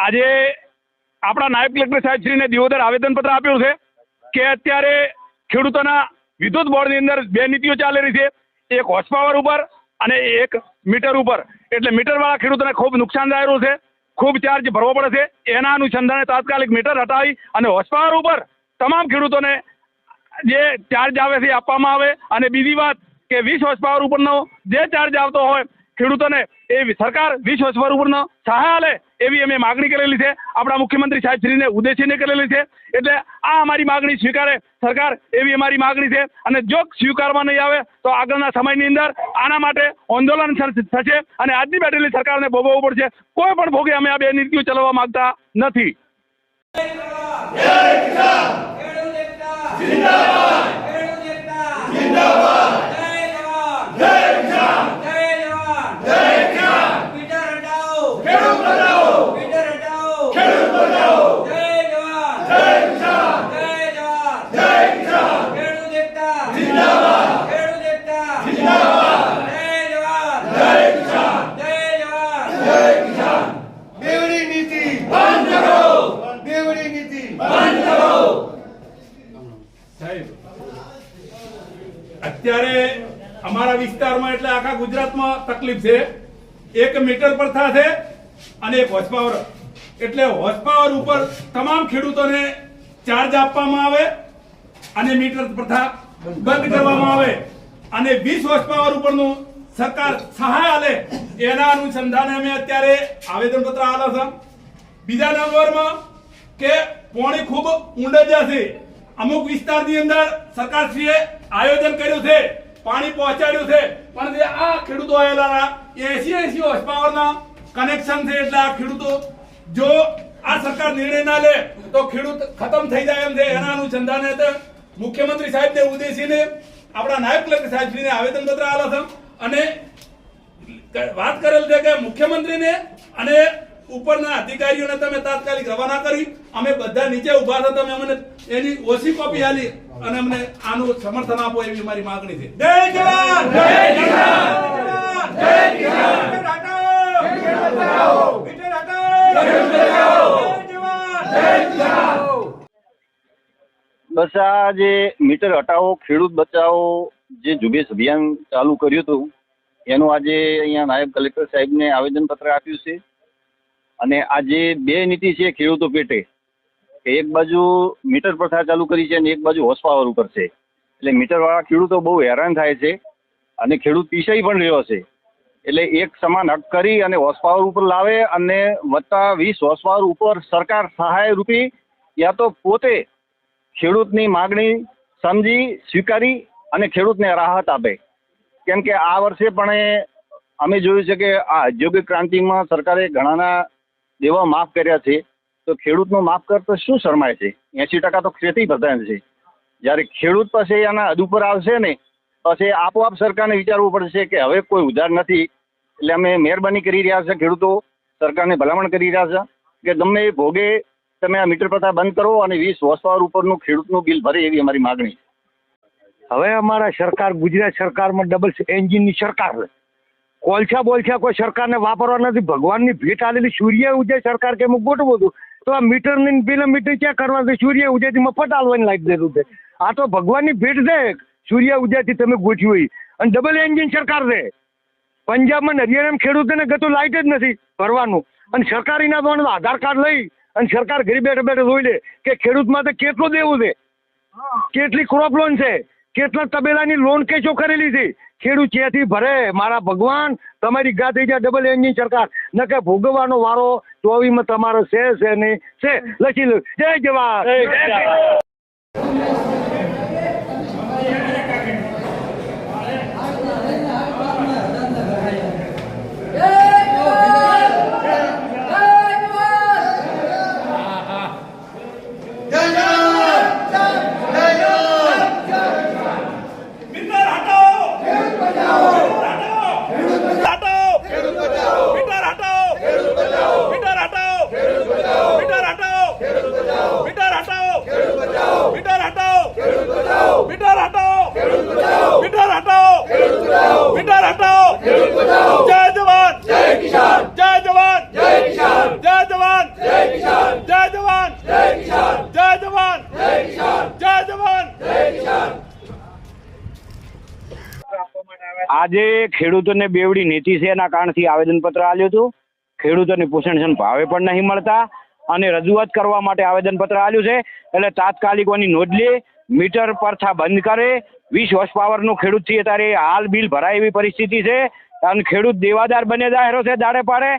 આજે આપણા નાયબ કલેક્ટર સાહેબશ્રીને દિવોદર આવેદનપત્ર આપ્યું છે કે અત્યારે ખેડૂતોના વિદ્યુત બોર્ડની અંદર બે નીતિઓ ચાલી રહી છે, એક હોર્સ પાવર ઉપર અને એક મીટર ઉપર. એટલે મીટરવાળા ખેડૂતોને ખૂબ નુકસાન થઈ રહ્યું છે, ખૂબ ચાર્જ ભરવો પડે છે. એના અનુસંધાને તાત્કાલિક મીટર હટાવી અને હોર્સ પાવર ઉપર તમામ ખેડૂતોને જે ચાર્જ આવે છે આપવામાં આવે. અને બીજી વાત કે 20 હોર્સ પાવર ઉપરનો જે ચાર્જ આવતો હોય ખેડૂતોને એ સરકાર 20 હોર્સ પાવર ઉપરનો સહાય આલે એવી અમે માગણી કરેલી છે, આપણા મુખ્યમંત્રી સાહેબશ્રીને ઉદ્દેશીને કરેલી છે. એટલે આ અમારી માગણી સ્વીકારે સરકાર એવી અમારી માગણી છે. અને જો સ્વીકારવા નહીં આવે તો આગળના સમયની અંદર આના માટે આંદોલન થશે અને આજની બેઠેલી સરકારને ભોગવવું પડશે. કોઈ પણ ભોગે અમે આ બે નીતિઓ ચલાવવા માંગતા નથી. અત્યારે અમારા વિસ્તારમાં એટલે આખા ગુજરાતમાં તકલીફ છે. એક મીટર પ્રથા છે અને એક હોર્સ પાવર. એટલે હોર્સ પાવર ઉપર તમામ ખેડૂતોને ચાર્જ આપવામાં આવે અને મીટર પ્રથા બંધ કરવામાં આવે અને 20 હોર્સ પાવર ઉપરનું સરકાર સહાય આલે એના અનુસંધાને અમે અત્યારે આવેદનપત્ર આપ્યા છે. બીજા નંબરમાં કે પાણી ખૂબ ઊંડે જશે. અમુક વિસ્તારની અંદર સરકારશ્રીએ આયોજન કર્યું છે, પાણી પહોંચાડ્યું છે, પણ જે આ ખેડૂતો આવેલા 80 હોર્સ પાવરના કનેક્શન છે. એટલે આ ખેડૂતો જો આ સરકાર નિર્ણય ના લે તો ખેડૂત ખતમ થઈ જાય એમ છે. એના અનુસંધાને મુખ્યમંત્રી સાહેબને ઉદ્દેશીને આપણા નાયબ કલેક્ટર સાહેબશ્રીને આવેદનપત્ર આપ્યા છે અને વાત કરેલ છે કે મુખ્યમંત્રીને અને ઉપરના અધિકારીઓને તમે તાત્કાલિક રવાના કરી અમે બધા નીચે ઉભા છો, તમે અમને એની ઓછી કોપી આલી અને અમને આનું સમર્થન આપો એવી અમારી માંગણી છે. જય જવાન, જય કિસાન, જય કિસાન, બસ આ જે મીટર હટાવો ખેડૂત બચાવો જે ઝુંબેશ અભિયાન ચાલુ કર્યું હતું એનું આજે અહીંયા નાયબ કલેક્ટર સાહેબને આવેદનપત્ર આપ્યું છે. અને આ જે બે નીતિ છે ખેડૂતો પેટે, કે એક બાજુ મીટર પ્રથા ચાલુ કરી છે અને એક બાજુ હોર્સ પાવર ઉપર છે. એટલે મીટરવાળા ખેડૂતો બહુ હેરાન થાય છે અને ખેડૂત પીસાઈ પણ રહ્યો છે. એટલે એક સમાન હક કરી અને હોર્સ પાવર ઉપર લાવે અને વત્તા 20 હોર્સ પાવર ઉપર સરકાર સહાય રૂપી યા તો પોતે ખેડૂતની માગણી સમજી સ્વીકારી અને ખેડૂતને રાહત આપે. કેમ કે આ વર્ષે પણ અમે જોયું છે કે આ ઔદ્યોગિક ક્રાંતિમાં સરકારે ઘણાના દેવા માફ કર્યા છે, તો ખેડૂતનો માફ કરતો શું શરમાય છે? 80% તો ખેતી પ્રધાન છે. જ્યારે ખેડૂત પાસે એના હદ ઉપર આવશે ને પછી આપોઆપ સરકારને વિચારવું પડશે કે હવે કોઈ ઉધાર નથી. એટલે અમે મહેરબાની કરી રહ્યા છે, ખેડૂતો સરકારને ભલામણ કરી રહ્યા છે કે ગમે એ ભોગે તમે આ મીટર પ્રથા બંધ કરો અને 20 હોર્સ પાવર ઉપરનું ખેડૂતનું બિલ ભરે એવી અમારી માગણી. હવે અમારા સરકાર ગુજરાત સરકારમાં ડબલ એન્જિનની સરકાર છે. કોલછા બોલછા કોઈ સરકારને વાપરવા નથી. ભગવાનની ભેટ આલેલી સૂર્ય ઉદય સરકાર કે ગોઠવું હતું તો આ મીટરની પેલા મીટર ક્યાં કરવા છે? સૂર્ય ઉદયથી મફત આલવાની લાગી દેતું છે. આ તો ભગવાનની ભેટ છે, સૂર્ય ઉદયથી તમે ગોઠવી હોય. અને ડબલ એન્જિન સરકાર છે. પંજાબમાં હરિયાણામાં ખેડૂતોને ગતું લાઈટ જ નથી ભરવાનું. અને સરકારીના તો આધાર કાર્ડ લઈ અને સરકાર ઘરે બેઠા બેઠા જોઈ લે કે ખેડૂત માટે કેટલું દેવું છે, કેટલી ક્રોપ લોન છે, કેટલા તબેલાની લોન કેસો કરેલી છે. ખેડૂત ક્યાંથી ભરે? મારા ભગવાન તમારી ગા થઈ જાય ડબલ એન્જિન સરકાર. ન કે ભોગવવાનો વારો 24માં તમારો છે નહીં છે. લખી લો. જય જવાન. जय जवान, जय किसान, जय जवान, जय किसान, जय जवान, जय આજે ખેડૂતોને બેવડી નીતિ છે એના કારણથી આવેદનપત્ર આપ્યું હતું. ખેડૂતોને પોષણક્ષમ ભાવે પણ નહીં મળતા અને રજૂઆત કરવા માટે આવેદનપત્ર આપ્યું છે. એટલે તાત્કાલિક ઓની નોંધ લે, મીટર પ્રથા બંધ કરે. 20 હોર્સ પાવરનું ખેડૂત છે ત્યારે હાલ બિલ ભરાય એવી પરિસ્થિતિ છે અને ખેડૂત દેવાદાર બને જાહેરો છે દાડે પાડે.